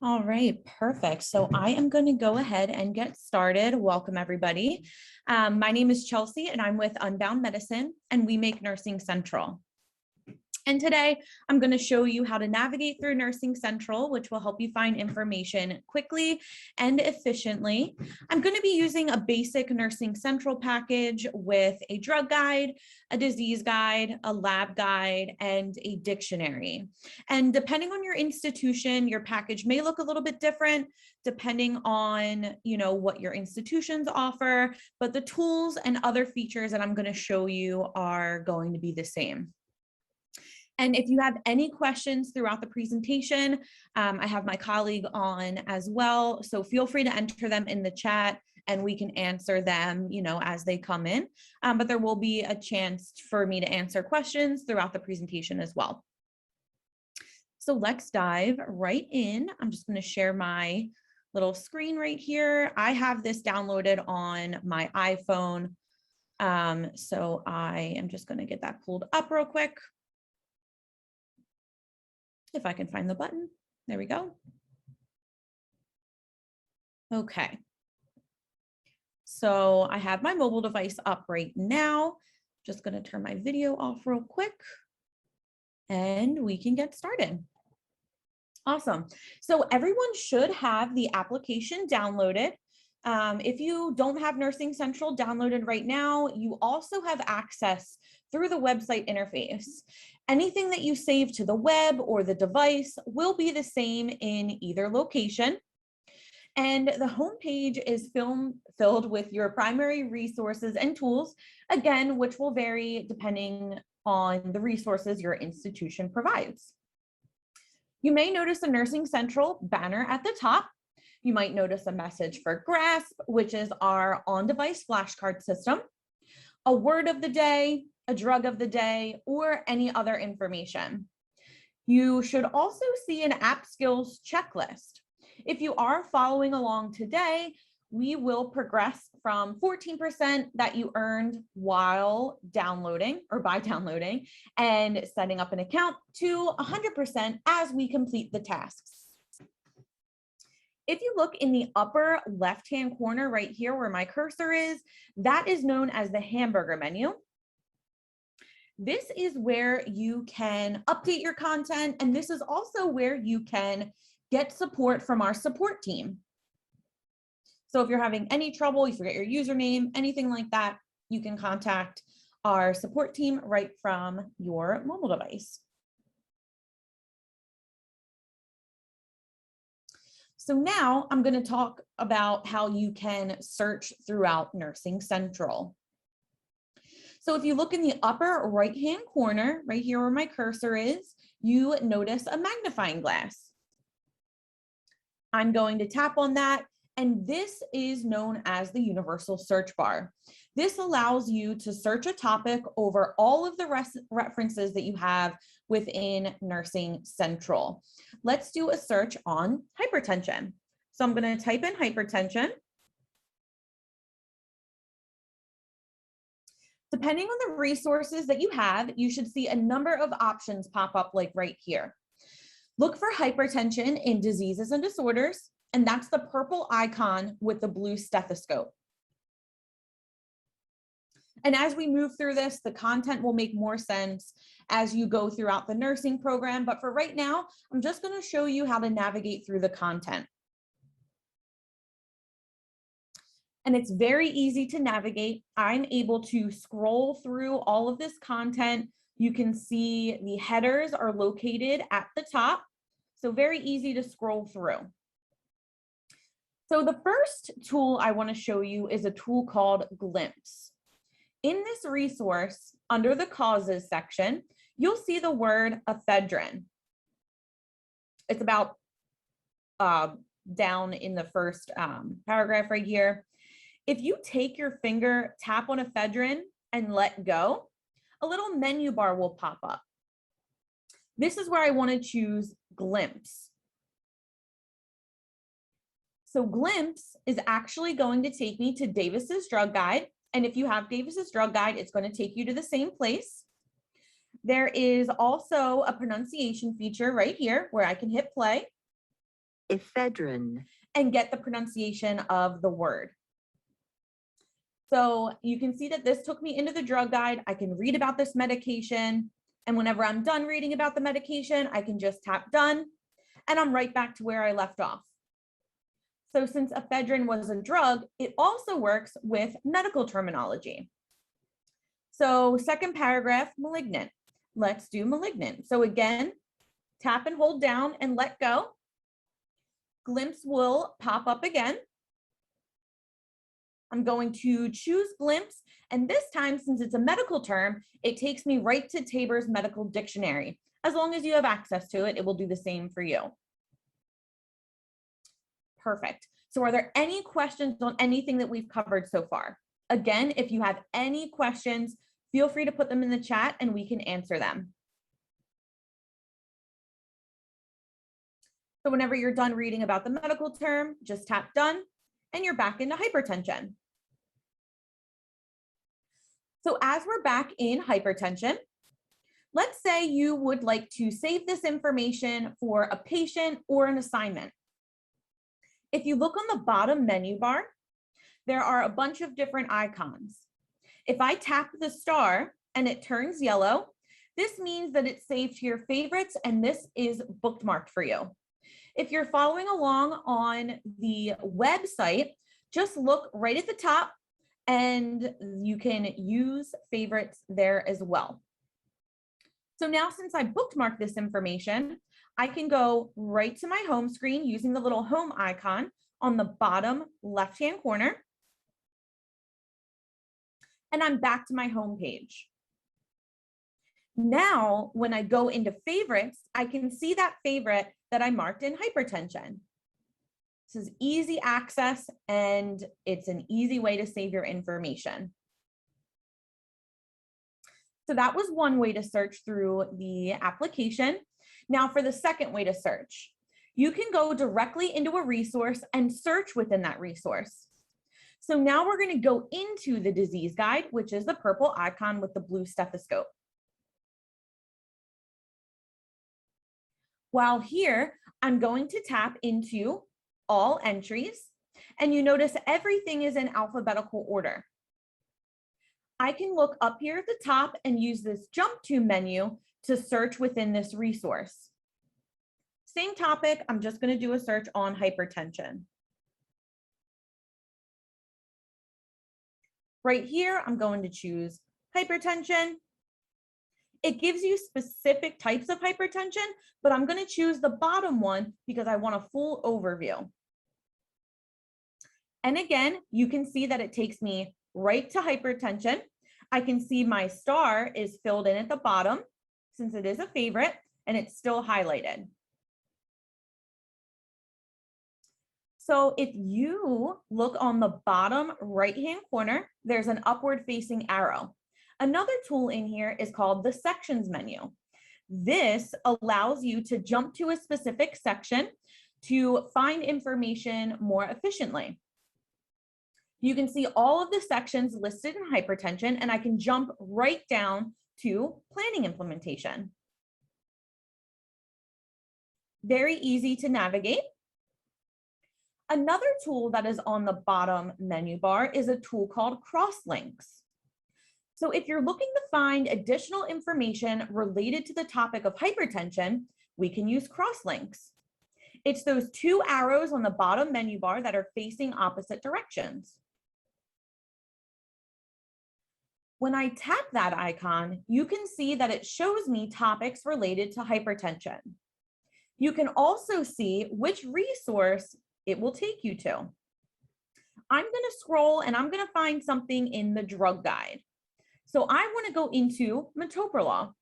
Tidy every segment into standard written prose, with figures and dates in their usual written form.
All right, perfect. So I am going to go ahead and get started. Welcome, everybody. My name is Chelsea, and I'm with Unbound Medicine, and we make Nursing Central. And today I'm going to show you how to navigate through Nursing Central, which will help you find information quickly and efficiently. I'm going to be using a basic Nursing Central package with a drug guide, a disease guide, a lab guide, and a dictionary. And depending on your institution, your package may look a little bit different depending on, what your institutions offer, but the tools and other features that I'm going to show you are going to be the same. And if you have any questions throughout the presentation, I have my colleague on as well. So feel free to enter them in the chat and we can answer them, as they come in. But there will be a chance for me to answer questions throughout the presentation as well. So let's dive right in. I'm just going to share my little screen right here. I have this downloaded on my iPhone. So I am just going to get that pulled up real quick. If I can find the button, there we go. Okay. So I have my mobile device up right now. Just going to turn my video off real quick and we can get started. Awesome. So everyone should have the application downloaded. If you don't have Nursing Central downloaded right now, you also have access through the website interface. Anything that you save to the web or the device will be the same in either location. And the homepage is filled with your primary resources and tools, again, which will vary depending on the resources your institution provides. You may notice a Nursing Central banner at the top. You might notice a message for GRASP, which is our on-device flashcard system, a word of the day, a drug of the day, or any other information. You should also see an app skills checklist. If you are following along today, we will progress from 14% that you earned while downloading or by downloading and setting up an account to 100% as we complete the tasks. If you look in the upper left-hand corner right here where my cursor is, that is known as the Hamburger Menu. This is where you can update your content, and this is also where you can get support from our support team. So if you're having any trouble, you forget your username, anything like that, you can contact our support team right from your mobile device. So now I'm going to talk about how you can search throughout Nursing Central. So if you look in the upper right-hand corner, right here where my cursor is, you notice a magnifying glass. I'm going to tap on that, and this is known as the universal search bar. This allows you to search a topic over all of the references that you have within Nursing Central. Let's do a search on hypertension. So I'm going to type in hypertension. Depending on the resources that you have, you should see a number of options pop up like right here. Look for hypertension in diseases and disorders, and that's the purple icon with the blue stethoscope. And as we move through this, the content will make more sense as you go throughout the nursing program. But for right now, I'm just going to show you how to navigate through the content. And it's very easy to navigate. I'm able to scroll through all of this content. You can see the headers are located at the top. So very easy to scroll through. So the first tool I want to show you is a tool called Glimpse. In this resource, under the causes section, you'll see the word ephedrine. It's about down in the first paragraph right here. If you take your finger, tap on ephedrine and let go, a little menu bar will pop up. This is where I want to choose Glimpse. So Glimpse is actually going to take me to Davis's drug guide. And if you have Davis's drug guide, it's going to take you to the same place. There is also a pronunciation feature right here where I can hit play. ephedrine. And get the pronunciation of the word. So you can see that this took me into the drug guide. I can read about this medication. And whenever I'm done reading about the medication, I can just tap done and I'm right back to where I left off. So since ephedrine was a drug, it also works with medical terminology. So second paragraph, malignant. Let's do malignant. So again, tap and hold down and let go. Glimpse will pop up again. I'm going to choose glimpse. And this time, since it's a medical term, it takes me right to Tabor's medical dictionary. As long as you have access to it, it will do the same for you. Perfect. So are there any questions on anything that we've covered so far? Again, if you have any questions, feel free to put them in the chat and we can answer them. So whenever you're done reading about the medical term, just tap done and you're back into hypertension. So as we're back in hypertension, let's say you would like to save this information for a patient or an assignment. If you look on the bottom menu bar, there are a bunch of different icons. If I tap the star and it turns yellow, this means that it's saved to your favorites and this is bookmarked for you. If you're following along on the website, just look right at the top and you can use favorites there as well. So now since I bookmarked this information, I can go right to my home screen using the little home icon on the bottom left-hand corner. And I'm back to my home page. Now, when I go into favorites, I can see that favorite that I marked in hypertension. This is easy access and it's an easy way to save your information. So that was one way to search through the application. Now for the second way to search, you can go directly into a resource and search within that resource. So now we're going to go into the disease guide, which is the purple icon with the blue stethoscope. While here, I'm going to tap into all entries, and you notice everything is in alphabetical order. I can look up here at the top and use this jump to menu to search within this resource. Same topic, I'm just going to do a search on hypertension. Right here, I'm going to choose hypertension. It gives you specific types of hypertension, but I'm going to choose the bottom one because I want a full overview. And again, you can see that it takes me right to hypertension. I can see my star is filled in at the bottom since it is a favorite and it's still highlighted. So if you look on the bottom right-hand corner, there's an upward facing arrow. Another tool in here is called the sections menu. This allows you to jump to a specific section to find information more efficiently. You can see all of the sections listed in hypertension, and I can jump right down to planning implementation. Very easy to navigate. Another tool that is on the bottom menu bar is a tool called crosslinks. So if you're looking to find additional information related to the topic of hypertension, we can use crosslinks. It's those two arrows on the bottom menu bar that are facing opposite directions. When I tap that icon, you can see that it shows me topics related to hypertension. You can also see which resource it will take you to. I'm going to scroll and I'm going to find something in the drug guide. So I want to go into metoprolol.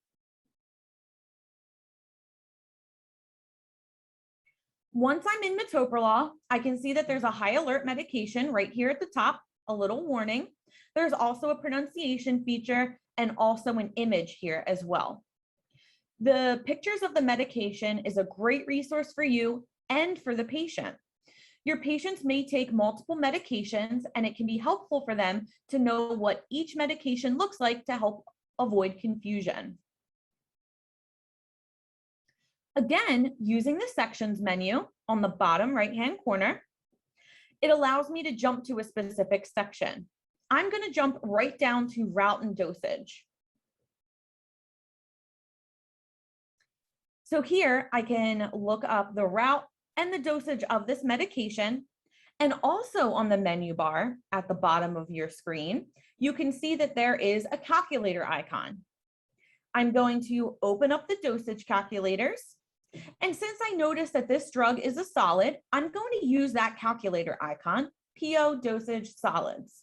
Once I'm in metoprolol, I can see that there's a high alert medication right here at the top, a little warning. There's also a pronunciation feature and also an image here as well. The pictures of the medication is a great resource for you and for the patient. Your patients may take multiple medications, and it can be helpful for them to know what each medication looks like to help avoid confusion. Again, using the sections menu, on the bottom right-hand corner, it allows me to jump to a specific section. I'm going to jump right down to route and dosage. So here I can look up the route and the dosage of this medication. And also on the menu bar at the bottom of your screen, you can see that there is a calculator icon. I'm going to open up the dosage calculators. And since I noticed that this drug is a solid, I'm going to use that calculator icon, PO dosage solids.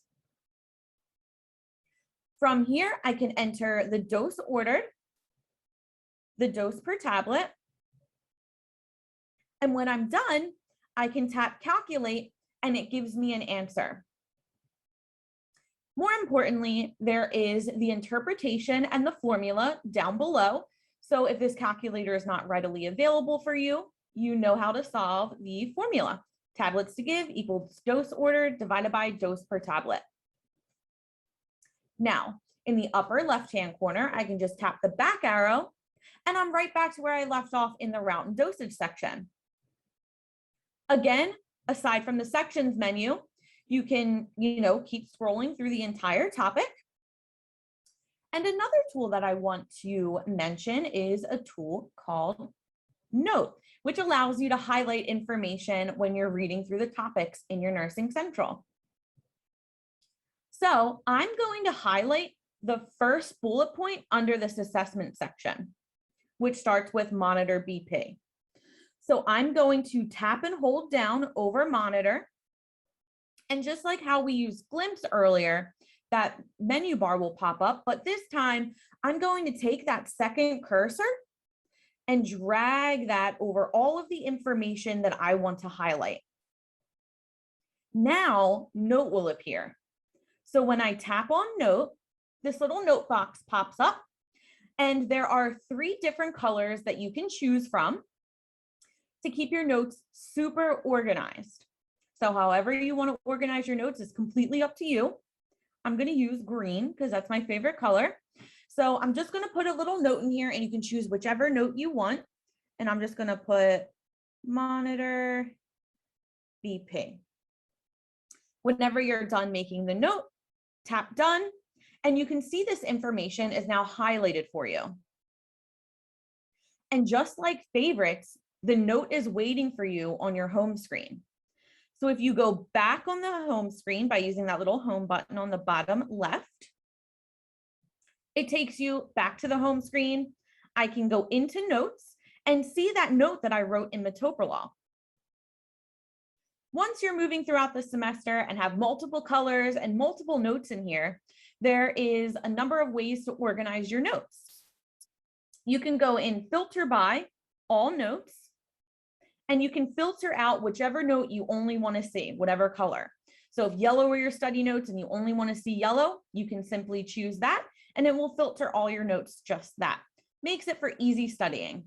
From here, I can enter the dose ordered, the dose per tablet. And when I'm done, I can tap calculate and it gives me an answer. More importantly, there is the interpretation and the formula down below. So if this calculator is not readily available for you, you know how to solve the formula. Tablets to give equals dose ordered divided by dose per tablet. Now, in the upper left-hand corner, I can just tap the back arrow and I'm right back to where I left off in the route and dosage section. Again, aside from the sections menu, you can, keep scrolling through the entire topic. And another tool that I want to mention is a tool called Note, which allows you to highlight information when you're reading through the topics in your Nursing Central. So I'm going to highlight the first bullet point under this assessment section, which starts with monitor BP. So I'm going to tap and hold down over monitor. And just like how we used glimpse earlier, that menu bar will pop up, but this time I'm going to take that second cursor and drag that over all of the information that I want to highlight. Now, Note will appear. So when I tap on Note, this little note box pops up, and there are 3 different colors that you can choose from to keep your notes super organized. So however you want to organize your notes is completely up to you. I'm going to use green because that's my favorite color. So I'm just going to put a little note in here and you can choose whichever note you want. And I'm just going to put monitor BP. Whenever you're done making the note, tap done, and you can see this information is now highlighted for you. And just like favorites, the note is waiting for you on your home screen. So if you go back on the home screen by using that little home button on the bottom left, it takes you back to the home screen. I can go into notes and see that note that I wrote in metoprolol. Once you're moving throughout the semester and have multiple colors and multiple notes in here, there is a number of ways to organize your notes. You can go in filter by all notes, and you can filter out whichever note you only want to see, whatever color. So if yellow are your study notes and you only want to see yellow, you can simply choose that and it will filter all your notes just that. Makes it for easy studying.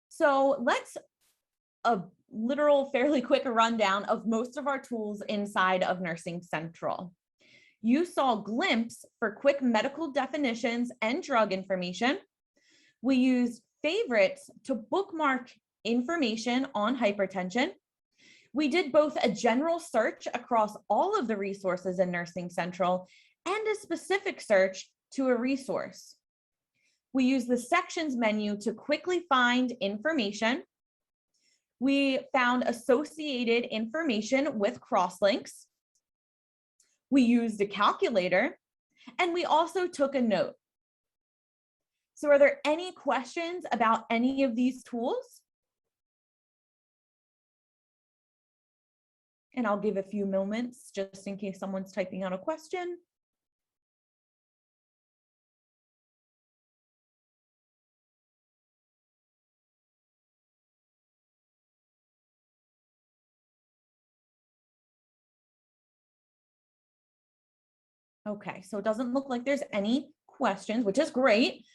So let's a literal fairly quick rundown of most of our tools inside of Nursing Central. You saw glimpse for quick medical definitions and drug information. We used favorites to bookmark information on hypertension. We did both a general search across all of the resources in Nursing Central and a specific search to a resource. We used the sections menu to quickly find information. We found associated information with crosslinks. We used a calculator, and we also took a note. So are there any questions about any of these tools? And I'll give a few moments just in case someone's typing out a question. Okay, so it doesn't look like there's any questions, which is great.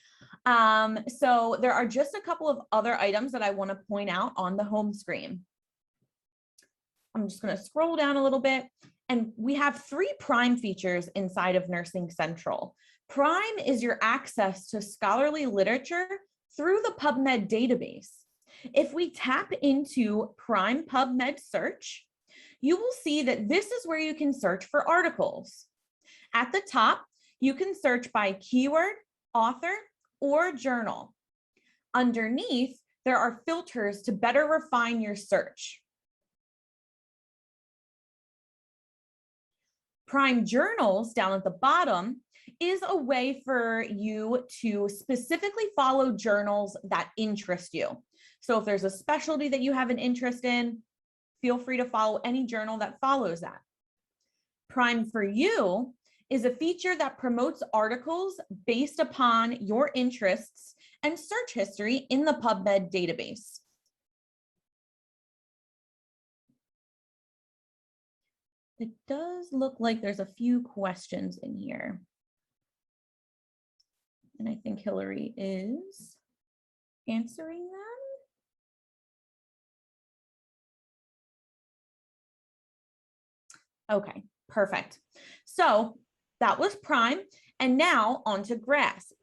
So there are just a couple of other items that I want to point out on the home screen. I'm just going to scroll down a little bit, And we have 3 Prime features inside of Nursing Central. Prime is your access to scholarly literature through the Pubmed database. If we tap into Prime Pubmed search, you will see that this is where you can search for articles. At the top, you can search by keyword, author, or journal. Underneath, there are filters to better refine your search. Prime Journals down at the bottom is a way for you to specifically follow journals that interest you. So if there's a specialty that you have an interest in, feel free to follow any journal that follows that. Prime for You is a feature that promotes articles based upon your interests and search history in the Pubmed database. It does look like there's a few questions in here. And I think Hillary is answering them. Okay, perfect. So that was Prime, and now on to GRASP.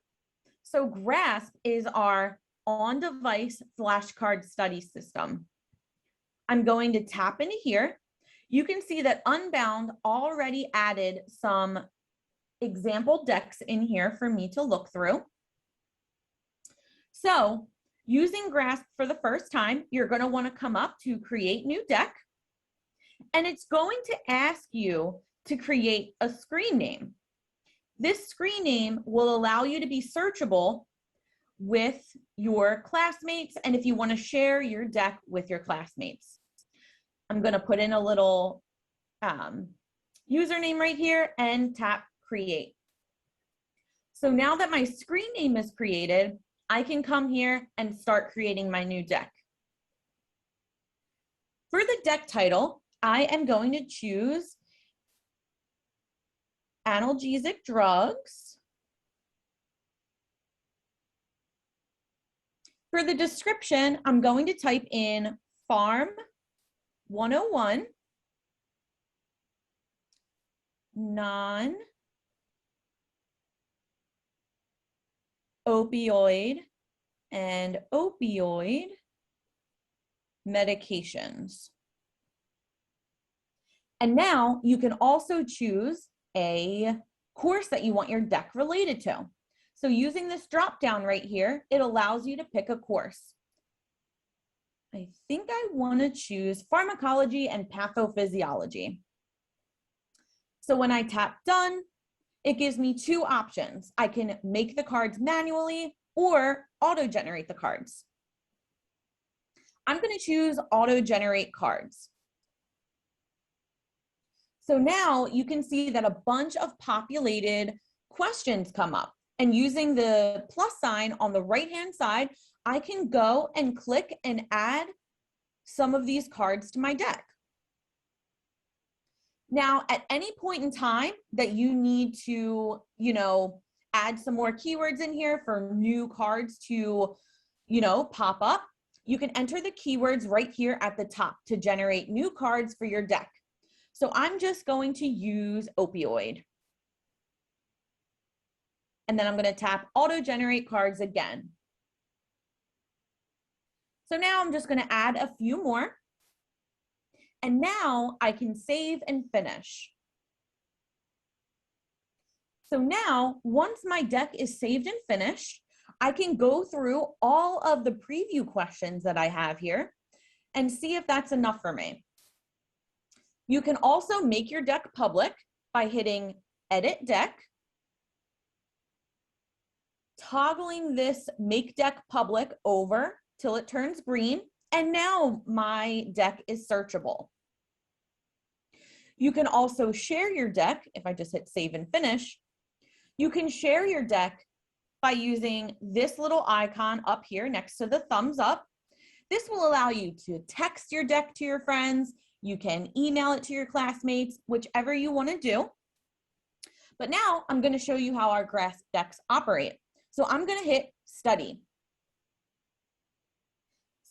So GRASP is our on-device flashcard study system. I'm going to tap into here. You can see that Unbound already added some example decks in here for me to look through. So using GRASP for the first time, you're going to want to come up to create new deck, and it's going to ask you to create a screen name. This screen name will allow you to be searchable with your classmates and if you want to share your deck with your classmates. I'm going to put in a little username right here and tap create. So now that my screen name is created, I can come here and start creating my new deck. For the deck title, I am going to choose analgesic drugs. For the description, I'm going to type in Pharm 101, non-opioid and opioid medications. And now you can also choose a course that you want your deck related to. So using this drop down right here, it allows you to pick a course. I think I want to choose pharmacology and pathophysiology. So when I tap done, it gives me 2 options. I can make the cards manually or auto-generate the cards. I'm going to choose auto-generate cards. So now you can see that a bunch of populated questions come up. And using the plus sign on the right-hand side, I can go and click and add some of these cards to my deck. Now, at any point in time that you need to, add some more keywords in here for new cards to, pop up, you can enter the keywords right here at the top to generate new cards for your deck. So I'm just going to use opioid. And then I'm going to tap auto generate cards again. So now I'm just going to add a few more. And now I can save and finish. So now, once my deck is saved and finished, I can go through all of the preview questions that I have here and see if that's enough for me. You can also make your deck public by hitting Edit Deck, toggling this Make Deck Public over till it turns green, and now my deck is searchable. You can also share your deck. If I just hit Save and Finish, you can share your deck by using this little icon up here next to the thumbs up. This will allow you to text your deck to your friends. You can email it to your classmates, whichever you want to do. But now I'm going to show you how our GRASP decks operate. So I'm going to hit Study.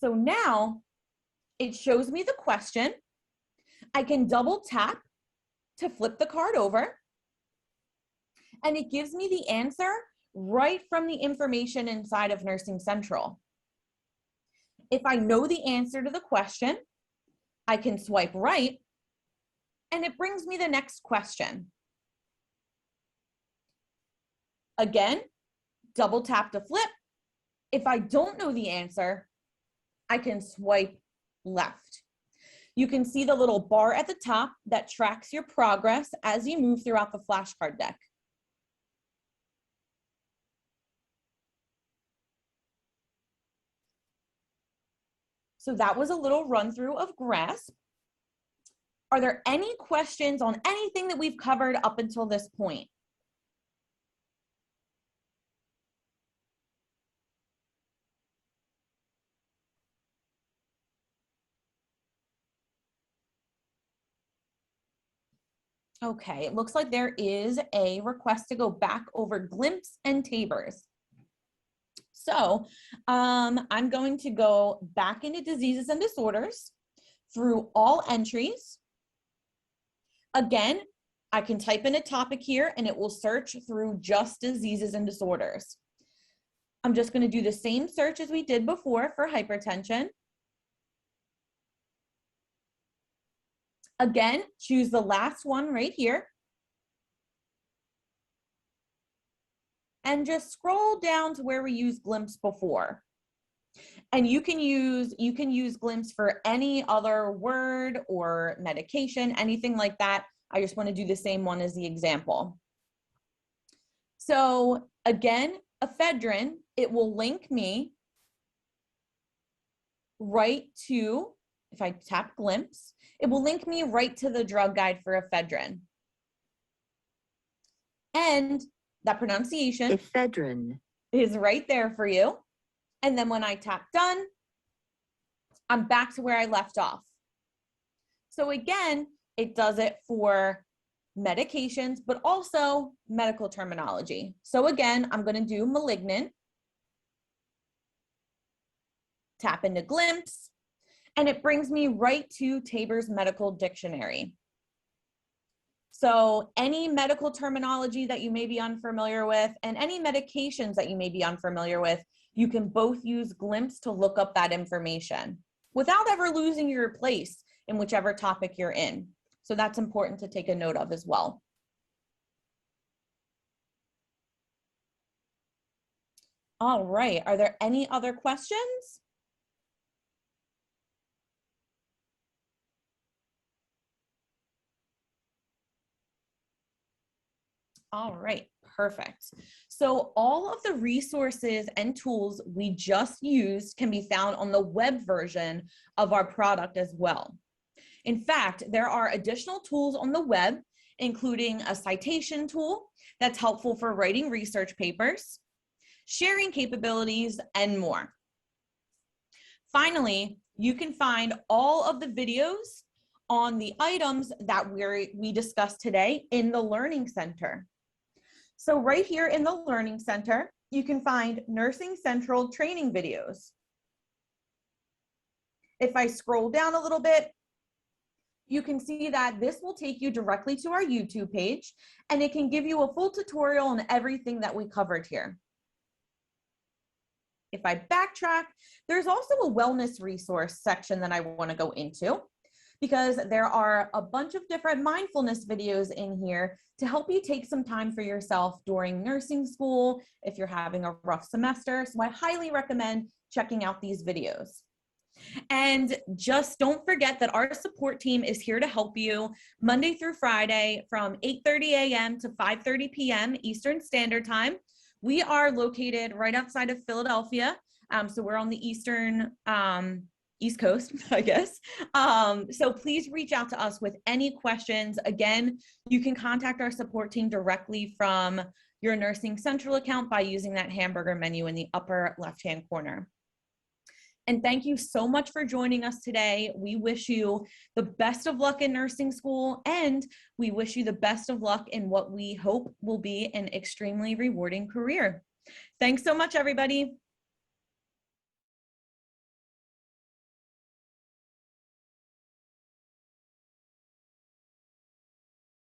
So now it shows me the question. I can double tap to flip the card over, and it gives me the answer right from the information inside of Nursing Central. If I know the answer to the question, I can swipe right, and it brings me the next question. Again, double tap to flip. If I don't know the answer, I can swipe left. You can see the little bar at the top that tracks your progress as you move throughout the flashcard deck. So that was a little run through of GRASP. Are there any questions on anything that we've covered up until this point? Okay, it looks like there is a request to go back over GLIMPs and TABRs. So I'm going to go back into diseases and disorders through all entries. Again, I can type in a topic here and it will search through just diseases and disorders. I'm just going to do the same search as we did before for hypertension. Again, choose the last one right here. And just scroll down to where we used GLIMPs before. And you can use GLIMPs for any other word or medication, anything like that. I just want to do the same one as the example. So again, ephedrine, it will link me right to, if I tap GLIMPs, it will link me right to the drug guide for ephedrine. And that pronunciation ephedrine is right there for you. And then when I tap done, I'm back to where I left off. So again, it does it for medications, but also medical terminology. So again, I'm going to do malignant, tap into GLIMPs, and it brings me right to TABR's medical dictionary. So any medical terminology that you may be unfamiliar with and any medications that you may be unfamiliar with, you can both use GLIMPs to look up that information without ever losing your place in whichever topic you're in. So that's important to take a note of as well. All right, are there any other questions? All right, perfect. So all of the resources and tools we just used can be found on the web version of our product as well. In fact, there are additional tools on the web, including a citation tool that's helpful for writing research papers, sharing capabilities, and more. Finally, you can find all of the videos on the items that we discussed today in the Learning Center. So right here in the Learning Center, you can find Nursing Central training videos. If I scroll down a little bit, you can see that this will take you directly to our YouTube page, and it can give you a full tutorial on everything that we covered here. If I backtrack, there's also a wellness resource section that I want to go into, because there are a bunch of different mindfulness videos in here to help you take some time for yourself during nursing school if you're having a rough semester. So I highly recommend checking out these videos. And just don't forget that our support team is here to help you Monday through Friday from 8:30 a.m. to 5:30 p.m. Eastern Standard Time. We are located right outside of Philadelphia. So we're on the East Coast, I guess. So please reach out to us with any questions. Again, you can contact our support team directly from your Nursing Central account by using that hamburger menu in the upper left-hand corner. And thank you so much for joining us today. We wish you the best of luck in nursing school, and we wish you the best of luck in what we hope will be an extremely rewarding career. Thanks so much, everybody.